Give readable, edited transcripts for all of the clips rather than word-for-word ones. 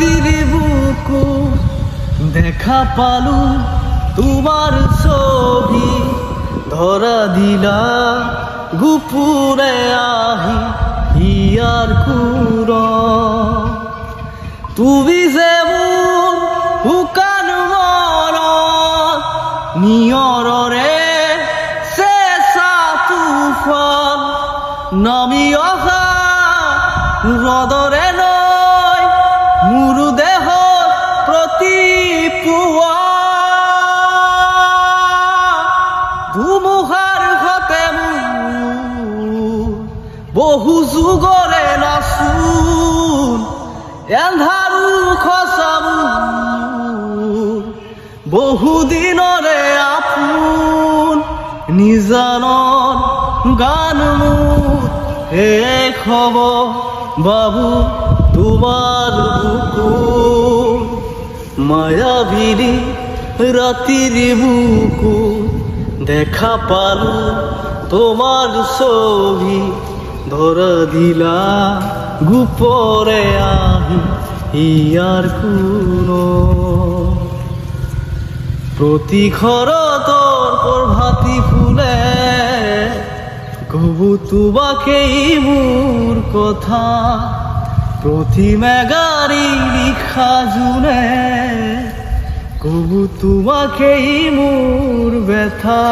ৰাতিৰ বুকু দেখা পালু তোমাৰ ছবি ধৰা দিলা গুপুৰে আহি হিয়াৰ কুৰ তুমি যে মোৰ শুকান মন নিয়ৰৰে চেঁচা তুফান নামি অহা ৰদৰে নৈ মোৰ দেহ প্ৰতি পুৱা ধুমুহাৰ সতে মোৰ বহু যুগৰে নাচোন এন্ধাৰু খচা মোৰ বহু দিনৰে আপোন নিজানৰ গান মোৰ শেষ হ'ব বাবু তোমাৰ বুকুৰ মায়াবিনী ৰাতিৰ বুকু দেখা পালো তোমার ছবি ধরা দিলা গুপরে আহি ইয়ার কোন প্রতি খরতর প্রভাতি ফুলে কবু তোমাকেই মোর কথা প্রতি মেঘারি লিখা জুনে কবু তোমাকেই মোর ব্যথা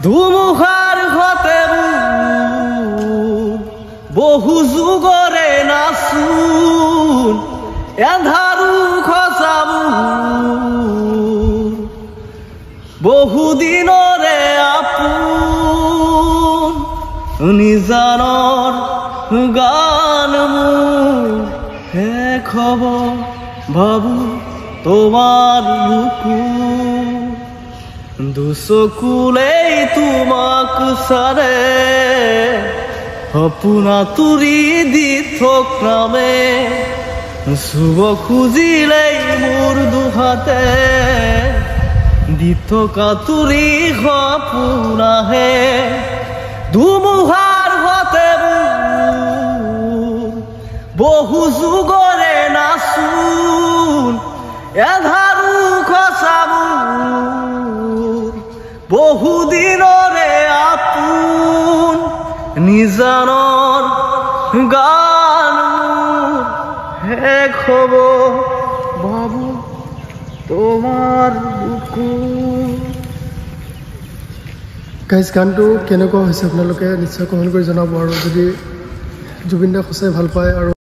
ধুমুহাৰ সতে বহু যুগৰে নাচোন এন্ধাৰু খচা মোৰ বহু দিনৰে আপোন নিজানৰ গান মোৰ শেষ হ'ব ভাবু তোমাৰ বুকু দুচকুলেই তোমাক চাৰে সপোনা তুৰি দি থক নামে চুব খুজিলেই মোৰ দুহাতে দি থকা তুৰি সপোনাহে ধুমুহাৰ সতে বহু যুগৰে নাচোন এন্ধাৰু খচা মোৰ বহু দিনৰে আপোন নিজানৰ গান শেষ হ'ব বাবু তোমাৰ বুকু গাইজ গানটো কেনেকুৱা হৈছে আপোনালোকে নিশ্চয় কমেণ্ট কৰি জনাব আৰু যদি জুবিন দাক সঁচাই ভাল পায় আৰু